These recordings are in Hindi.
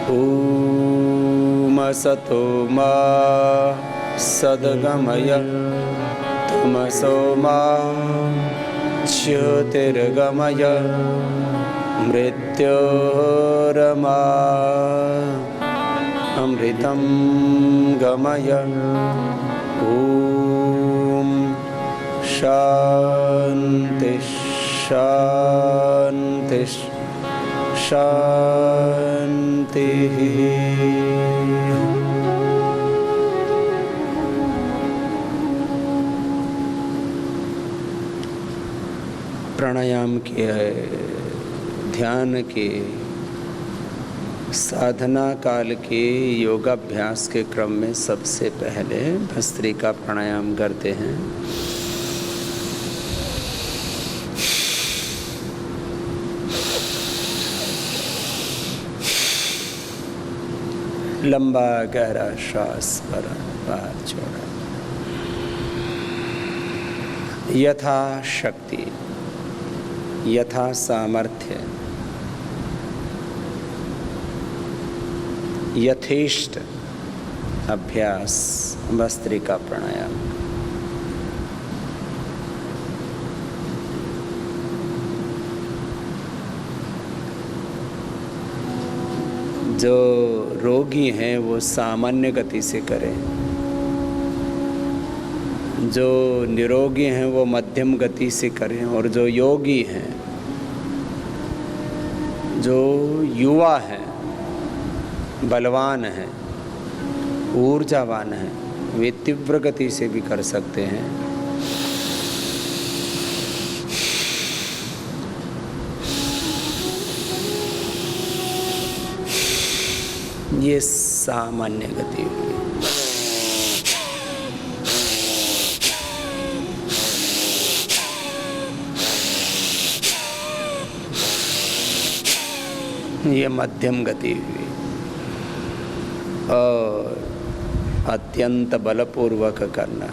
ॐ असतो मा सद्गमय तमसो मा ज्योतिर्गमय मृत्योर्मा अमृतं गमय। ॐ शान्ति शान्ति शान्तिः। प्राणायाम के ध्यान के साधना काल के योगाभ्यास के क्रम में सबसे पहले भस्त्रिका प्राणायाम करते हैं। लंबा गहरा श्वास भरा, बाहर छोड़ा। यथा शक्ति, यथा सामर्थ्य, यथेष्ट अभ्यास भस्त्रिका प्राणायाम। जो रोगी हैं वो सामान्य गति से करें, जो निरोगी हैं वो मध्यम गति से करें, और जो योगी हैं, जो युवा हैं, बलवान हैं, ऊर्जावान हैं, वे तीव्र गति से भी कर सकते हैं। ये सामान्य गति हुई। ये मध्यम गति हुई और अत्यंत बलपूर्वक करना।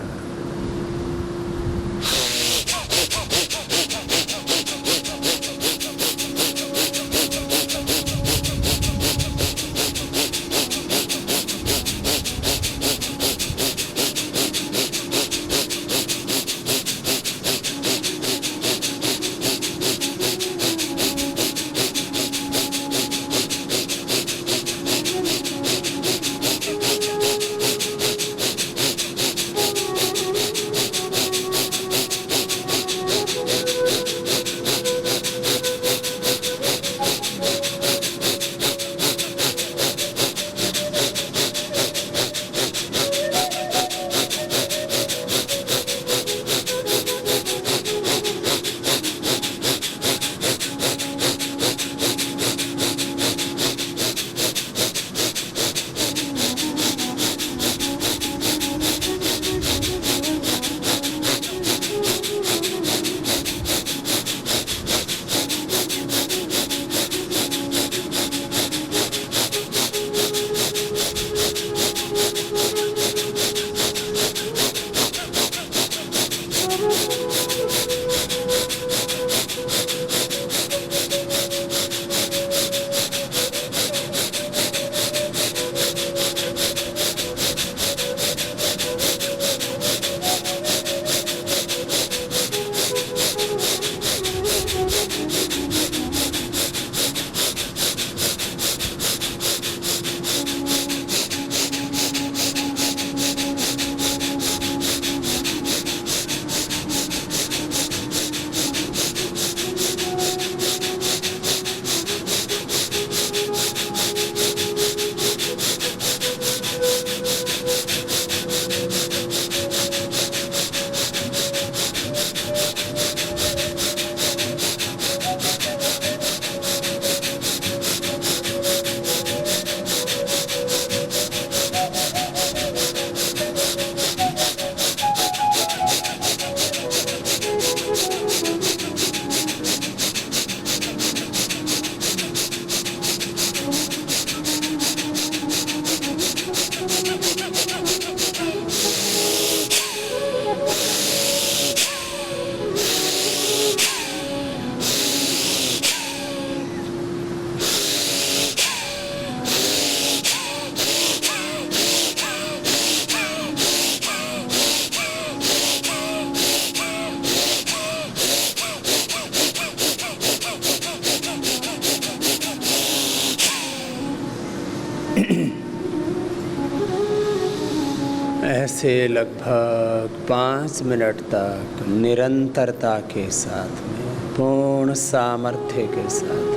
ऐसे लगभग 5 मिनट तक निरंतरता के साथ में, पूर्ण सामर्थ्य के साथ,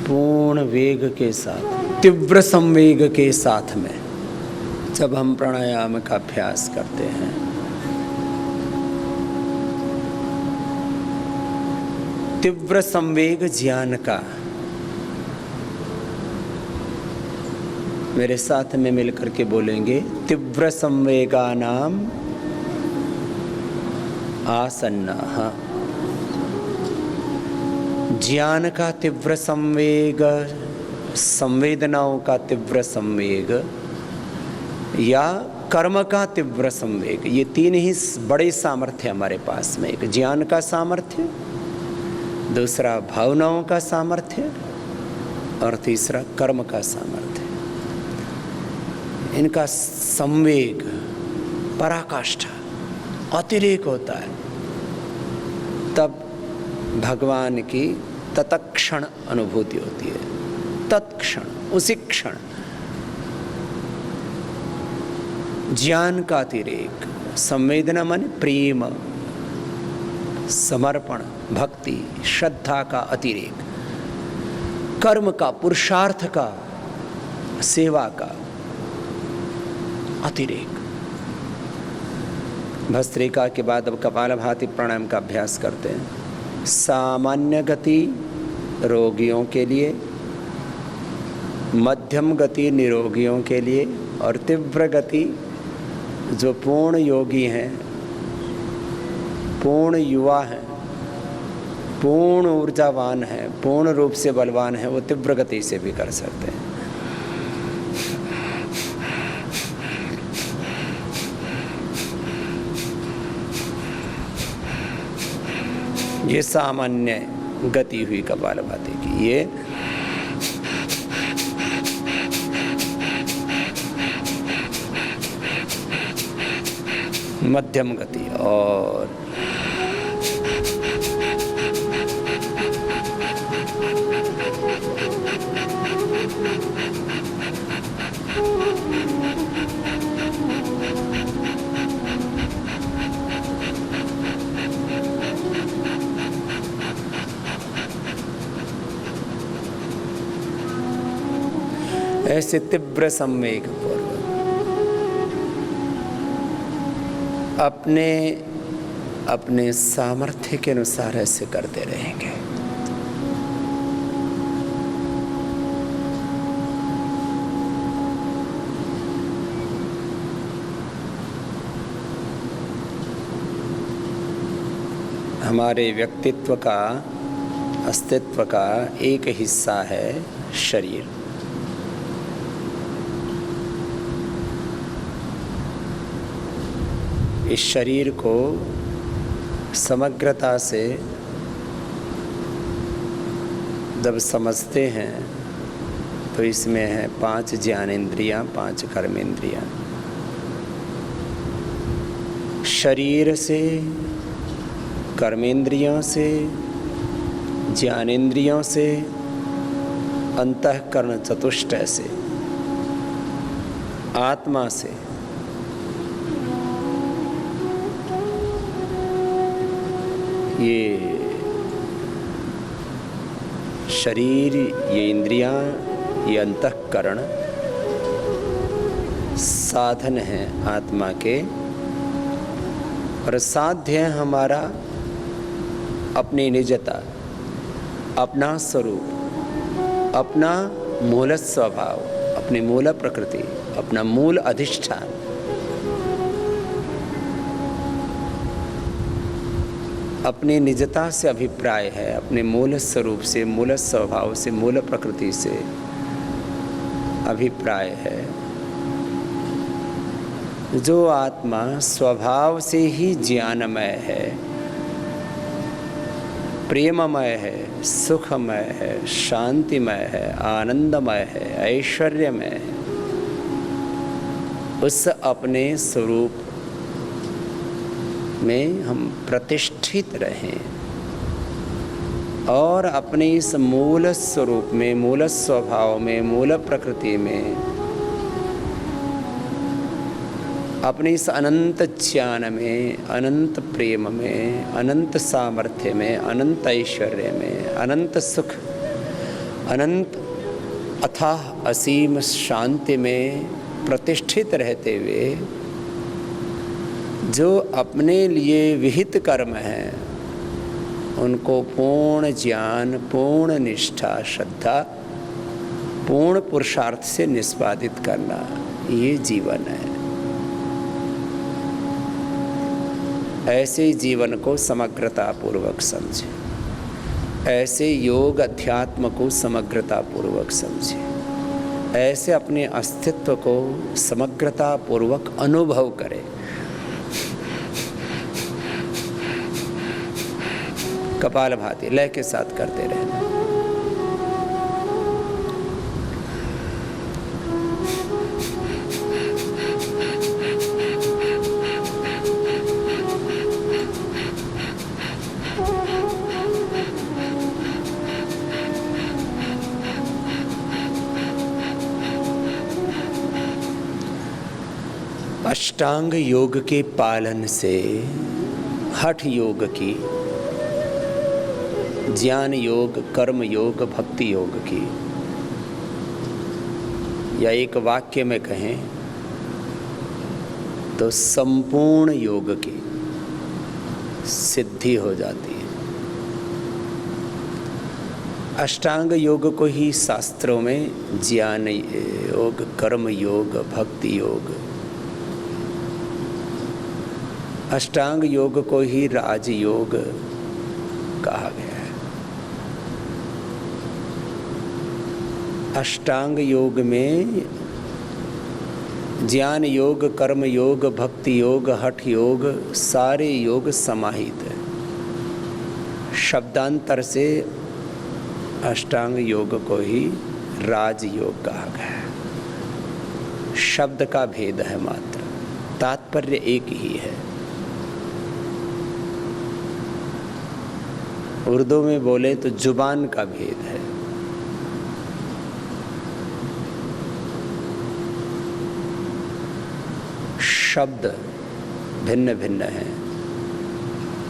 पूर्ण वेग के साथ, तीव्र संवेग के साथ में जब हम प्राणायाम का अभ्यास करते हैं, तीव्र संवेग ज्ञान का, मेरे साथ में मिलकर के बोलेंगे, तीव्र संवेगानाम आसन्नाः। ज्ञान का तीव्र संवेग, संवेदनाओं का तीव्र संवेग या कर्म का तीव्र संवेग, ये 3 ही बड़े सामर्थ्य हमारे पास में। एक ज्ञान का सामर्थ्य, दूसरा भावनाओं का सामर्थ्य और तीसरा कर्म का सामर्थ्य। इनका संवेग, पराकाष्ठा, अतिरेक होता है, तब भगवान की तत्क्षण अनुभूति होती है। तत्क्षण, उसी क्षण। ज्ञान का अतिरेक, संवेदना माने प्रेम, समर्पण, भक्ति, श्रद्धा का अतिरेक, कर्म का, पुरुषार्थ का, सेवा का अतिरेक। भस्त्रिका के बाद अब कपालभाति प्राणायाम का अभ्यास करते हैं। सामान्य गति रोगियों के लिए, मध्यम गति निरोगियों के लिए और तीव्र गति जो पूर्ण योगी हैं, पूर्ण युवा हैं, पूर्ण ऊर्जावान हैं, पूर्ण रूप से बलवान हैं, वो तीव्र गति से भी कर सकते हैं। ये सामान्य गति हुई कपालभाति की। ये मध्यम गति और ऐसे तीव्र संवेग पूर्वक अपने सामर्थ्य के अनुसार ऐसे करते रहेंगे। हमारे व्यक्तित्व का, अस्तित्व का एक हिस्सा है शरीर। इस शरीर को समग्रता से जब समझते हैं तो इसमें है 5 ज्ञानेंद्रियां, 5 कर्मेंद्रियां। शरीर से, कर्मेंद्रियों से, ज्ञानेंद्रियों से, अंतःकरण चतुष्टय से, आत्मा से, ये शरीर, ये इंद्रियां, ये अंतःकरण साधन हैं आत्मा के, और साध्य है हमारा अपनी निजता, अपना स्वरूप, अपना मूल स्वभाव, अपनी मूल प्रकृति, अपना मूल अधिष्ठान। अपनी निजता से अभिप्राय है, अपने मूल स्वरूप से, मूल स्वभाव से, मूल प्रकृति से अभिप्राय है। जो आत्मा स्वभाव से ही ज्ञानमय है, प्रेममय है, सुखमय है, शांतिमय है, आनंदमय है, ऐश्वर्यमय है, उस अपने स्वरूप में हम प्रतिष्ठित रहें, और अपने इस मूल स्वरूप में, मूल स्वभाव में, मूल प्रकृति में, अपने इस अनंत ज्ञान में, अनंत प्रेम में, अनंत सामर्थ्य में, अनंत ऐश्वर्य में, अनंत सुख, अनंत अथाह असीम शांति में प्रतिष्ठित रहते हुए जो अपने लिए विहित कर्म हैं उनको पूर्ण ज्ञान, पूर्ण निष्ठा, श्रद्धा, पूर्ण पुरुषार्थ से निष्पादित करना, ये जीवन है। ऐसे जीवन को समग्रता पूर्वक समझे, ऐसे योग अध्यात्म को समग्रता पूर्वक समझे, ऐसे अपने अस्तित्व को समग्रता पूर्वक अनुभव करें। कपालभाति लय के साथ करते रहना। अष्टांग योग के पालन से हठ योग की, ज्ञान योग, कर्म योग, भक्ति योग की, या एक वाक्य में कहें तो संपूर्ण योग की सिद्धि हो जाती है। अष्टांग योग को ही शास्त्रों में ज्ञान योग, कर्म योग, भक्ति योग, अष्टांग योग को ही राजयोग कहा गया है। अष्टांग योग में ज्ञान योग, कर्म योग, भक्ति योग, हठ योग, सारे योग समाहित है। शब्दांतर से अष्टांग योग को ही राजयोग कहा गया है। शब्द का भेद है मात्र, तात्पर्य एक ही है। उर्दू में बोले तो जुबान का भेद है। शब्द भिन्न भिन्न हैं,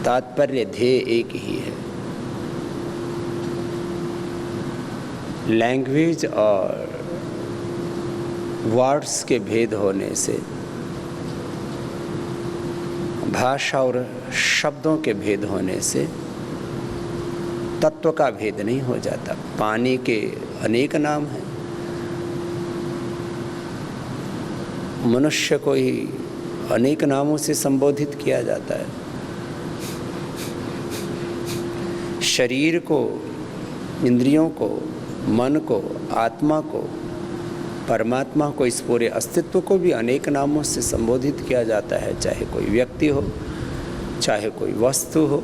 तात्पर्य ध्येय एक ही है। लैंग्वेज और वर्ड्स के भेद होने से, भाषा और शब्दों के भेद होने से तत्व का भेद नहीं हो जाता। पानी के अनेक नाम हैं। मनुष्य को ही अनेक नामों से संबोधित किया जाता है। शरीर को, इंद्रियों को, मन को, आत्मा को, परमात्मा को, इस पूरे अस्तित्व को भी अनेक नामों से संबोधित किया जाता है। चाहे कोई व्यक्ति हो, चाहे कोई वस्तु हो,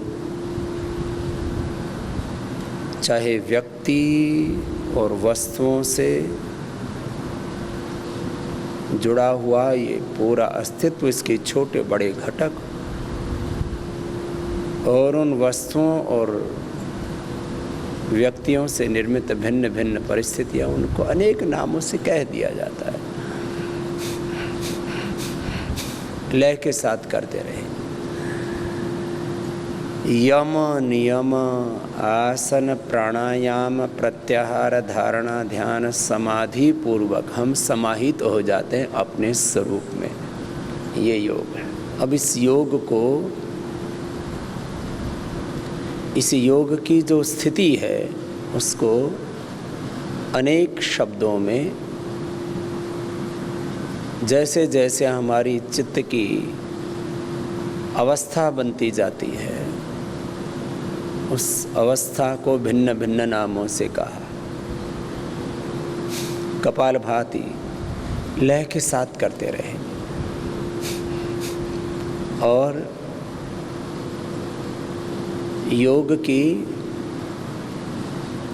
चाहे व्यक्ति और वस्तुओं से जुड़ा हुआ ये पूरा अस्तित्व, इसके छोटे बड़े घटक, और उन वस्तुओं और व्यक्तियों से निर्मित भिन्न भिन्न परिस्थितियां, उनको अनेक नामों से कह दिया जाता है। लय के साथ करते रहे। यम, नियम, आसन, प्राणायाम, प्रत्याहार, धारणा, ध्यान, समाधि पूर्वक हम समाहित हो जाते हैं अपने स्वरूप में। ये योग है। अब इस योग को, इस योग की जो स्थिति है उसको अनेक शब्दों में, जैसे जैसे हमारी चित्त की अवस्था बनती जाती है, उस अवस्था को भिन्न भिन्न नामों से कहा। कपालभाति लय के साथ करते रहे। और योग की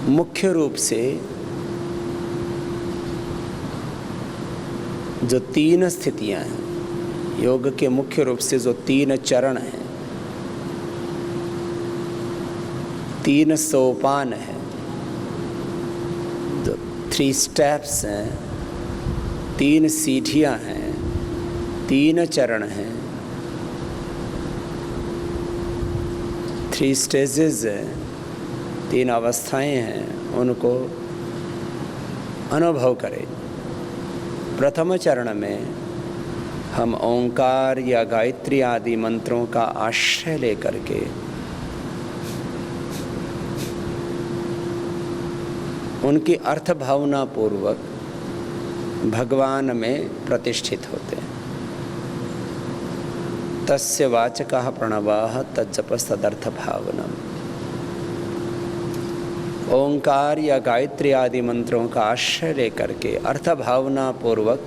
मुख्य रूप से जो तीन स्थितियां हैं, योग के मुख्य रूप से जो तीन चरण हैं, 3 सोपान हैं, जो 3 स्टेप्स हैं, 3 सीढ़ियाँ हैं, 3 चरण हैं, 3 स्टेजेस हैं, 3 अवस्थाएं हैं, उनको अनुभव करें। प्रथम चरण में हम ओंकार या गायत्री आदि मंत्रों का आश्रय लेकर के उनकी अर्थ भावना पूर्वक भगवान में प्रतिष्ठित होते हैं। तस्य वाचकः प्रणवः तज्जपस्तदर्थ भावनम्। ओंकार या गायत्री आदि मंत्रों का आश्रय लेकर के अर्थ भावना पूर्वक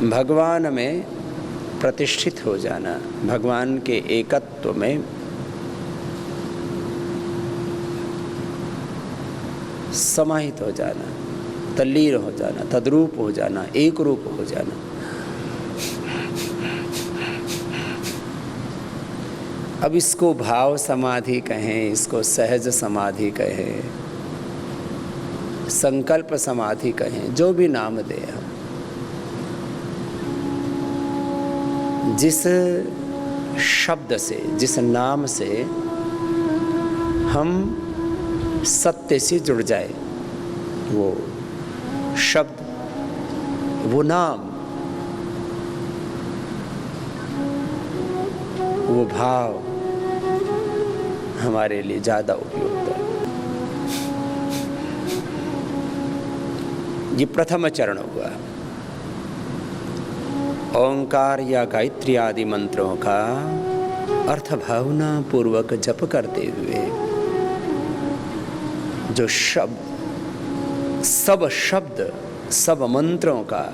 भगवान में प्रतिष्ठित हो जाना, भगवान के एकत्व में समाहित हो जाना, तल्लीन हो जाना, तद्रूप हो जाना, एक रूप हो जाना। अब इसको भाव समाधि कहें, इसको सहज समाधि कहें, संकल्प समाधि कहें, जो भी नाम दें हम, जिस शब्द से, जिस नाम से हम सत्य से जुड़ जाए, वो शब्द, वो नाम, वो भाव हमारे लिए ज़्यादा उपयुक्त है। ये प्रथम चरण हुआ। ओंकार या गायत्री आदि मंत्रों का अर्थ भावना पूर्वक जप करते हुए जो शब्द, सब मंत्रों का,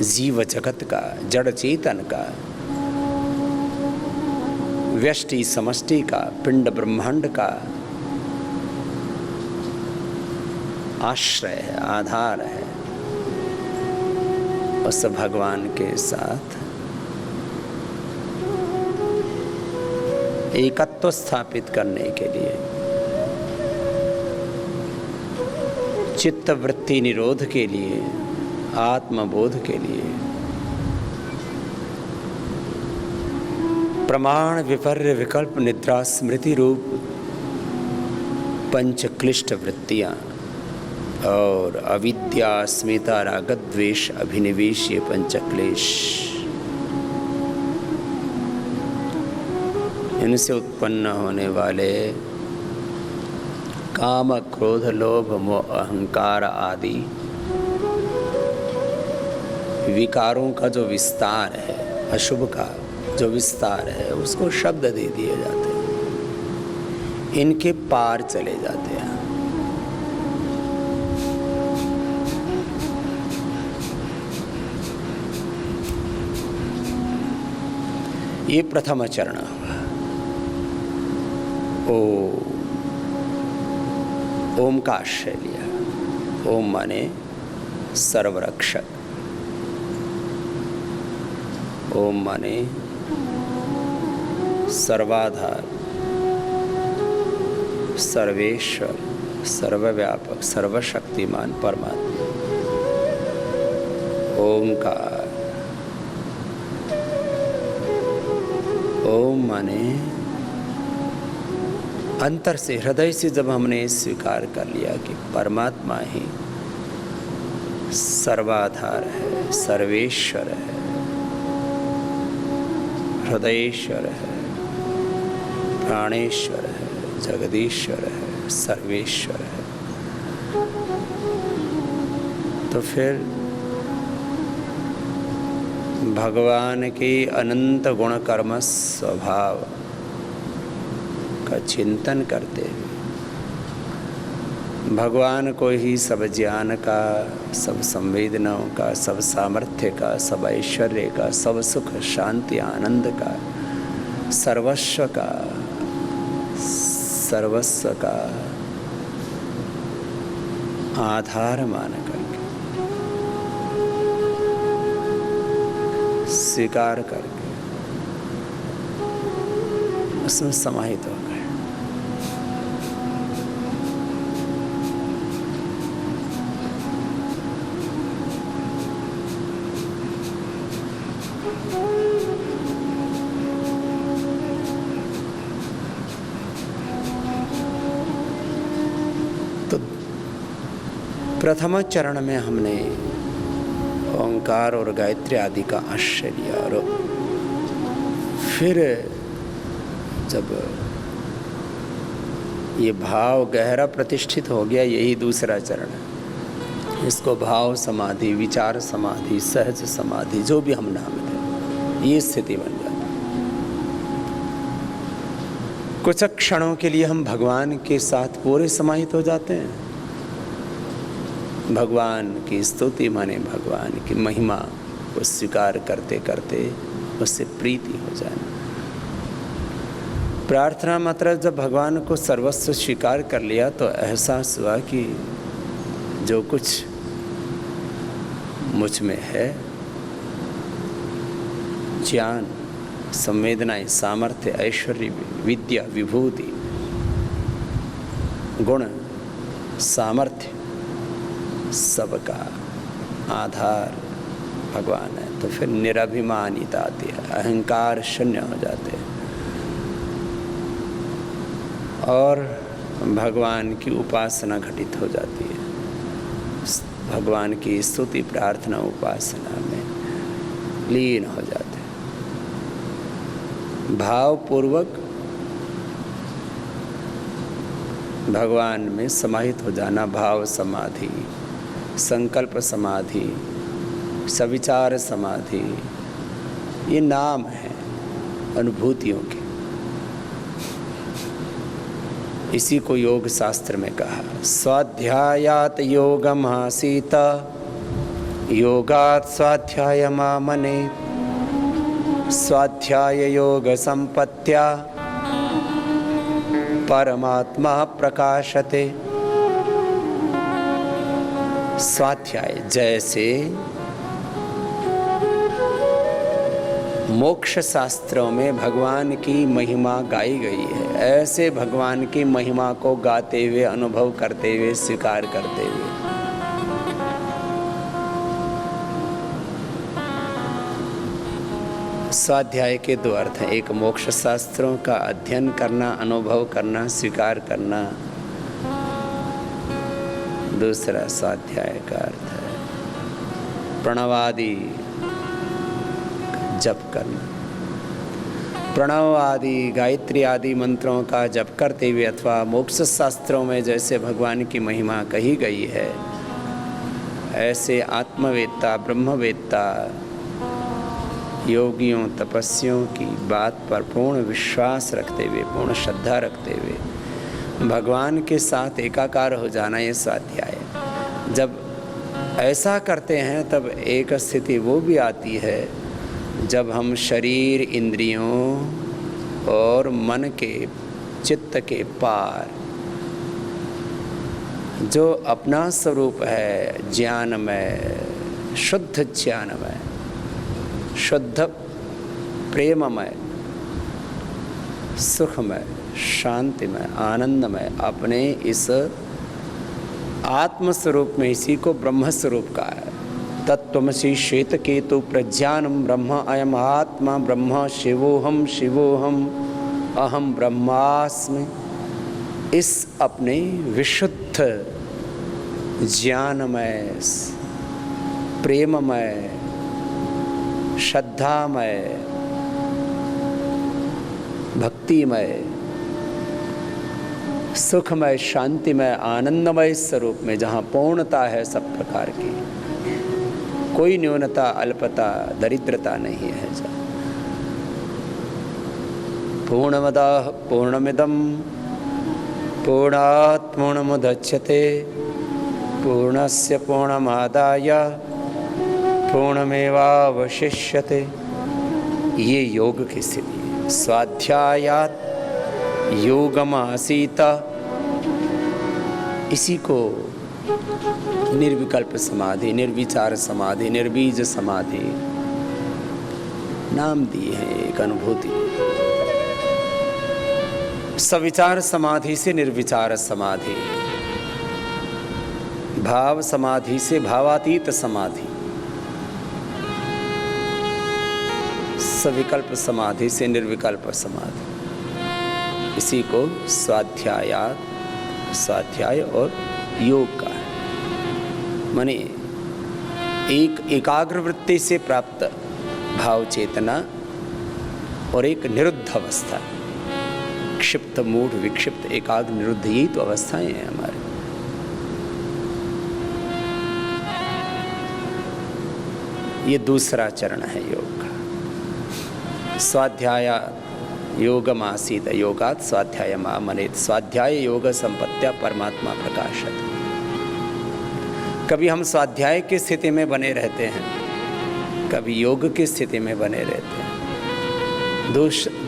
जीव जगत का, जड़ चेतन का, व्यष्टि समष्टि का, पिंड ब्रह्मांड का आश्रय है, आधार है, उस भगवान के साथ एकत्व स्थापित करने के लिए, चित्त वृत्ति निरोध के लिए, आत्मबोध के लिए, प्रमाण विपर्य विकल्प निद्रा स्मृति रूप पंच क्लिष्ट वृत्तियाँ और अविद्या अस्मिता राग द्वेष अभिनिवेश, ये पंच क्लेश, इनसे उत्पन्न होने वाले काम क्रोध लोभ मोह अहंकार आदि विकारों का जो विस्तार है, अशुभ का जो विस्तार है, उसको शब्द दे दिए जाते हैं, इनके पार चले जाते हैं। ये प्रथम चरण हुआ। ओम का आश्रय लिया। ओम माने सर्वरक्षक, ओम माने सर्वाधार, सर्वेश्वर, सर्वव्यापक, सर्वशक्तिमान परमात्मा। ओंकार। ओम माने अंतर से, हृदय से जब हमने स्वीकार कर लिया कि परमात्मा ही सर्वाधार है, सर्वेश्वर है, हृदयेश्वर है, प्राणेश्वर है, जगदीश्वर है, सर्वेश्वर है, तो फिर भगवान के अनंत गुण कर्म स्वभाव का चिंतन करते हुए भगवान को ही सब ज्ञान का, सब संवेदनाओं का, सब सामर्थ्य का, सब ऐश्वर्य का, सब सुख शांति आनंद का, सर्वस्व का, सर्वस्व का आधार मान करके स्वीकार करके उसमें समाहित हो गए। तो प्रथम चरण में हमने ओंकार और गायत्री आदि का आश्रय लिया, और फिर जब ये भाव गहरा प्रतिष्ठित हो गया, यही दूसरा चरण है। इसको भाव समाधि, विचार समाधि, सहज समाधि, जो भी हम नाम दें, ये स्थिति बन जाती। कुछ क्षणों के लिए हम भगवान के साथ पूरे समाहित हो जाते हैं। भगवान की स्तुति माने भगवान की महिमा को स्वीकार करते करते उससे प्रीति हो जाए। प्रार्थना मतलब जब भगवान को सर्वस्व स्वीकार कर लिया तो एहसास हुआ कि जो कुछ मुझ में है, ज्ञान, संवेदनाएं, सामर्थ्य, ऐश्वर्य, विद्या, विभूति, गुण, सामर्थ्य, सबका आधार भगवान है। तो फिर निराभिमानिता आती है, अहंकार शून्य हो जाते हैं और भगवान की उपासना घटित हो जाती है। भगवान की स्तुति, प्रार्थना, उपासना में लीन हो जाते हैं। भावपूर्वक भगवान में समाहित हो जाना, भाव समाधि, संकल्प समाधि, सविचार समाधि, ये नाम है अनुभूतियों के। इसी को योग शास्त्र में कहा, स्वाध्यायात योगम आसीत, योगात स्वाध्यायमामने, स्वाध्याय योग संपत्त्या परमात्मा प्रकाशते। स्वाध्याय जैसे मोक्ष शास्त्रों में भगवान की महिमा गाई गई है, ऐसे भगवान की महिमा को गाते हुए, अनुभव करते हुए, स्वीकार करते हुए स्वाध्याय के दो अर्थ हैं। एक मोक्ष शास्त्रों का अध्ययन करना, अनुभव करना, स्वीकार करना। दूसरा स्वाध्याय का अर्थ है प्रणवादि जप करना। प्रणव आदि, गायत्री आदि मंत्रों का जप करते हुए अथवा मोक्ष शास्त्रों में जैसे भगवान की महिमा कही गई है, ऐसे आत्मवेत्ता, ब्रह्मवेत्ता, योगियों, तपस्वियों की बात पर पूर्ण विश्वास रखते हुए, पूर्ण श्रद्धा रखते हुए भगवान के साथ एकाकार हो जाना, ये स्वाध्याय है। जब ऐसा करते हैं तब एक स्थिति वो भी आती है जब हम शरीर, इंद्रियों और मन के, चित्त के पार जो अपना स्वरूप है, ज्ञानमय, शुद्ध ज्ञानमय, शुद्ध प्रेममय, सुखमय, शांतिमय, आनंदमय, अपने इस आत्मस्वरूप में, इसी को ब्रह्म स्वरूप का है। तत्त्वमसि श्वेतकेतु प्रज्ञानम ब्रह्म अयम आत्मा ब्रह्म शिवोहम शिवोहम अहम ब्रह्मास्मि। इस अपने विशुद्ध ज्ञानमय, प्रेममय, श्रद्धामय, भक्तिमय, सुखमय, शांतिमय, आनंदमय स्वरूप में जहाँ पूर्णता है सब प्रकार की, कोई न्यूनता, अल्पता, दरिद्रता नहीं है। पूर्णमदः पूर्णमिदं पूर्णात् पूर्णमुदच्यते पूर्णस्य पूर्णमादाय पूर्णमेवावशिष्यते। ये योग की स्थिति है। स्वाध्यायात योगमासीत, इसी को निर्विकल्प समाधि, निर्विचार समाधि, निर्बीज समाधि नाम दिए हैं। एक अनुभूति सविचार समाधि से निर्विचार समाधि, भाव समाधि से भावातीत समाधि, सविकल्प समाधि से निर्विकल्प समाधि, इसी को स्वाध्यायात, स्वाध्याय और योग का। माने एक एकाग्र वृत्ति से प्राप्त भाव चेतना और एक निरुद्ध अवस्था, क्षिप्त मूढ़ विक्षिप्त एकाग्र निरुद्ध, यही तो अवस्थाएं हैं हमारी। ये दूसरा चरण है योग का। स्वाध्याय योगमासीत योगात् स्वाध्याय मनेत। स्वाध्याय योग संपत्त्या परमात्मा प्रकाशत। कभी हम स्वाध्याय की स्थिति में बने रहते हैं, कभी योग की स्थिति में बने रहते हैं।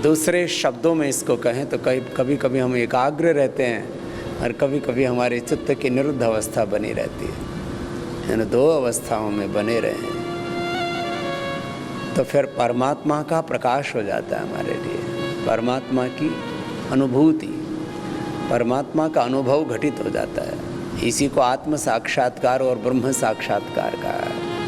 दूसरे शब्दों में इसको कहें तो कभी कभी हम एकाग्र रहते हैं और कभी कभी हमारे चित्त की निरुद्ध अवस्था बनी रहती है। इन दो अवस्थाओं में बने रहें तो फिर परमात्मा का प्रकाश हो जाता है हमारे लिए। परमात्मा की अनुभूति, परमात्मा का अनुभव घटित हो जाता है। इसी को आत्म साक्षात्कार और ब्रह्म साक्षात्कार कहा है।